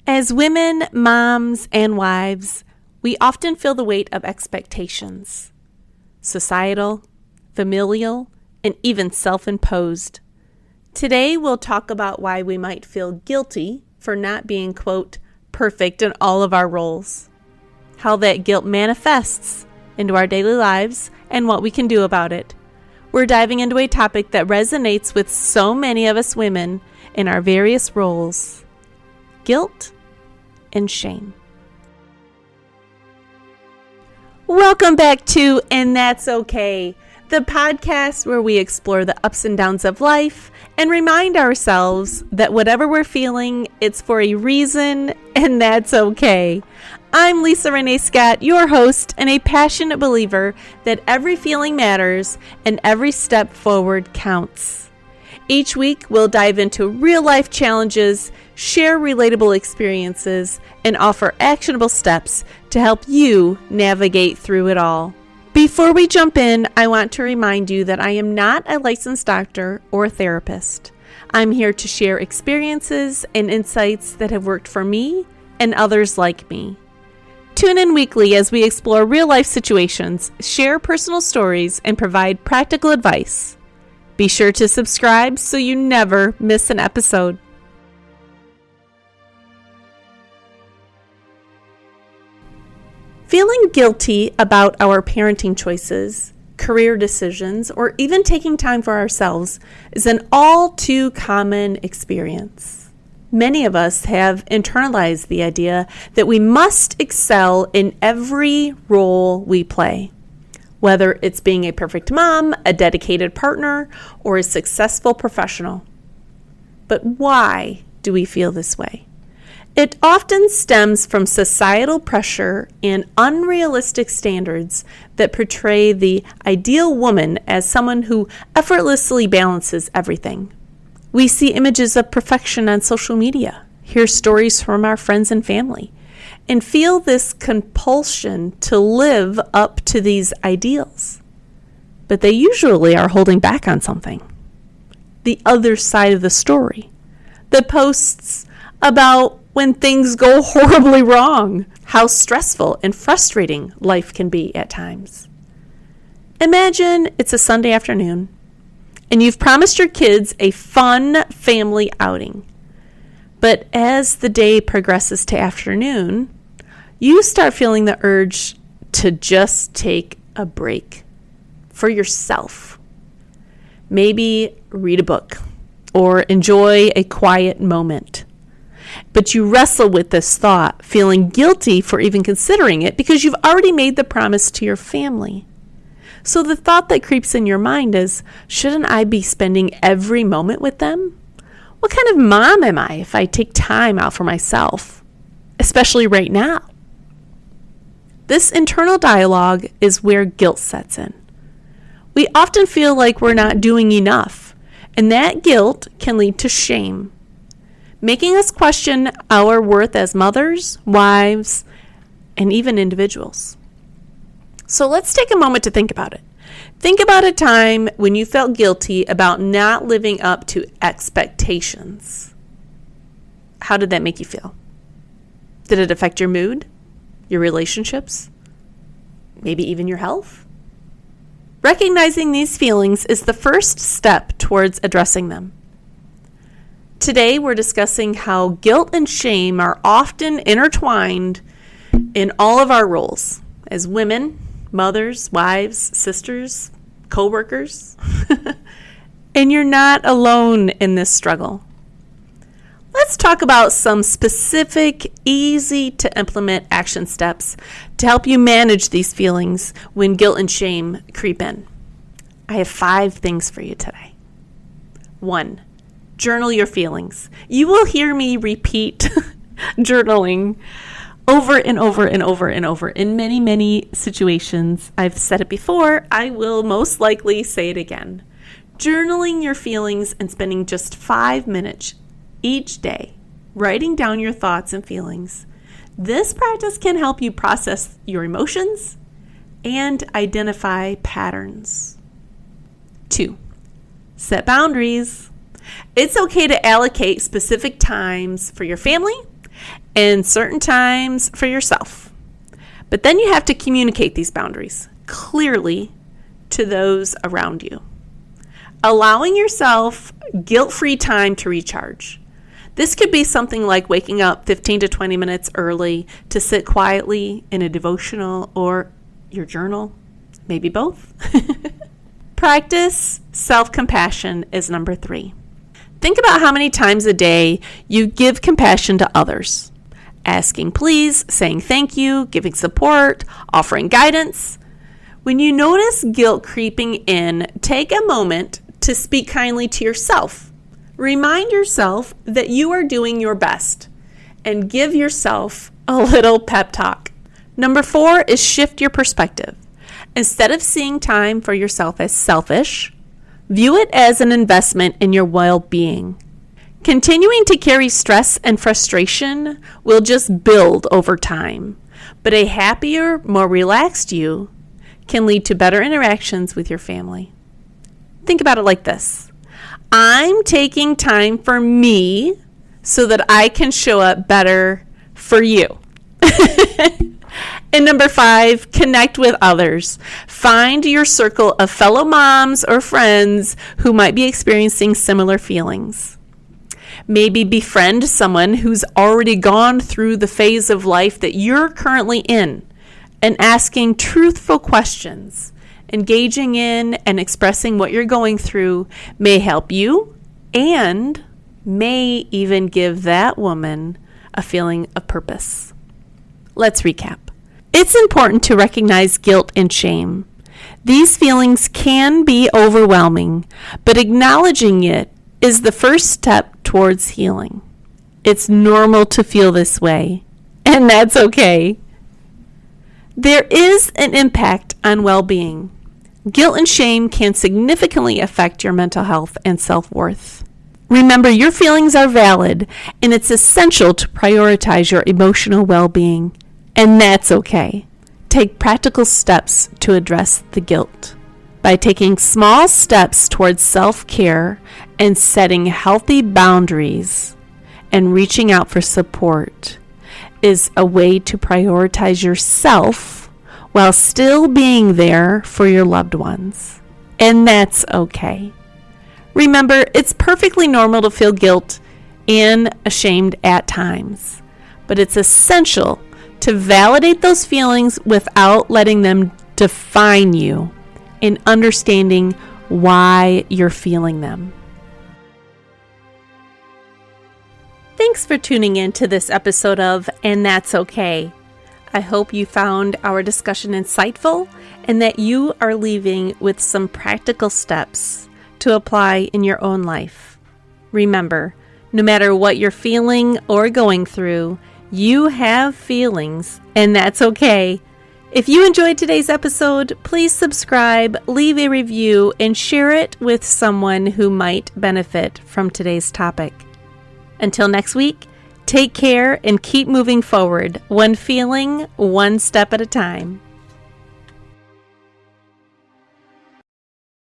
As women, moms, and wives, we often feel the weight of expectations, societal, familial, and even self-imposed. Today, we'll talk about why we might feel guilty for not being, quote, perfect in all of our roles, how that guilt manifests into our daily lives, and what we can do about it. We're diving into a topic that resonates with so many of us women in our various roles: guilt and shame. Welcome back to And That's Okay, the podcast where we explore the ups and downs of life and remind ourselves that whatever we're feeling, it's for a reason, and that's okay. I'm Lisa Renee Scott, your host, and a passionate believer that every feeling matters and every step forward counts. Each week, we'll dive into real-life challenges, share relatable experiences, and offer actionable steps to help you navigate through it all. Before we jump in, I want to remind you that I am not a licensed doctor or therapist. I'm here to share experiences and insights that have worked for me and others like me. Tune in weekly as we explore real-life situations, share personal stories, and provide practical advice. Be sure to subscribe so you never miss an episode. Feeling guilty about our parenting choices, career decisions, or even taking time for ourselves is an all too common experience. Many of us have internalized the idea that we must excel in every role we play. Whether it's being a perfect mom, a dedicated partner, or a successful professional. But why do we feel this way? It often stems from societal pressure and unrealistic standards that portray the ideal woman as someone who effortlessly balances everything. We see images of perfection on social media, hear stories from our friends and family, and feel this compulsion to live up to these ideals. But they usually are holding back on something. The other side of the story. The posts about when things go horribly wrong, how stressful and frustrating life can be at times. Imagine it's a Sunday afternoon, and you've promised your kids a fun family outing. But as the day progresses to afternoon, you start feeling the urge to just take a break for yourself. Maybe read a book or enjoy a quiet moment. But you wrestle with this thought, feeling guilty for even considering it because you've already made the promise to your family. So the thought that creeps in your mind is, shouldn't I be spending every moment with them? What kind of mom am I if I take time out for myself, especially right now? This internal dialogue is where guilt sets in. We often feel like we're not doing enough, and that guilt can lead to shame, making us question our worth as mothers, wives, and even individuals. So let's take a moment to think about it. Think about a time when you felt guilty about not living up to expectations. How did that make you feel? Did it affect your mood? Your relationships? Maybe even your health? Recognizing these feelings is the first step towards addressing them. Today, we're discussing how guilt and shame are often intertwined in all of our roles as women, mothers, wives, sisters, co-workers. And you're not alone in this struggle. Let's talk about some specific, easy to implement action steps to help you manage these feelings when guilt and shame creep in. I have 5 things for you today. 1, journal your feelings. You will hear me repeat journaling over and over and over and over in many, many situations. I've said it before. I will most likely say it again. Journaling your feelings and spending just 5 minutes each day, writing down your thoughts and feelings. This practice can help you process your emotions and identify patterns. 2, set boundaries. It's okay to allocate specific times for your family and certain times for yourself. But then you have to communicate these boundaries clearly to those around you. Allowing yourself guilt-free time to recharge. This could be something like waking up 15 to 20 minutes early to sit quietly in a devotional or your journal, maybe both. Practice self-compassion is number 3. Think about how many times a day you give compassion to others. Asking please, saying thank you, giving support, offering guidance. When you notice guilt creeping in, take a moment to speak kindly to yourself. Remind yourself that you are doing your best and give yourself a little pep talk. Number 4 is shift your perspective. Instead of seeing time for yourself as selfish, view it as an investment in your well-being. Continuing to carry stress and frustration will just build over time, but a happier, more relaxed you can lead to better interactions with your family. Think about it like this. I'm taking time for me so that I can show up better for you. And number 5, connect with others. Find your circle of fellow moms or friends who might be experiencing similar feelings. Maybe befriend someone who's already gone through the phase of life that you're currently in and asking truthful questions. Engaging in and expressing what you're going through may help you and may even give that woman a feeling of purpose. Let's recap. It's important to recognize guilt and shame. These feelings can be overwhelming, but acknowledging it is the first step towards healing. It's normal to feel this way, and that's okay. There is an impact on well-being. Guilt and shame can significantly affect your mental health and self-worth. Remember, your feelings are valid, and it's essential to prioritize your emotional well-being, and that's okay. Take practical steps to address the guilt. By taking small steps towards self-care and setting healthy boundaries and reaching out for support is a way to prioritize yourself while still being there for your loved ones. And that's okay. Remember, it's perfectly normal to feel guilt and ashamed at times, but it's essential to validate those feelings without letting them define you and understanding why you're feeling them. Thanks for tuning in to this episode of And That's Okay. I hope you found our discussion insightful and that you are leaving with some practical steps to apply in your own life. Remember, no matter what you're feeling or going through, you have feelings, and that's okay. If you enjoyed today's episode, please subscribe, leave a review, and share it with someone who might benefit from today's topic. Until next week, take care and keep moving forward, one feeling, one step at a time.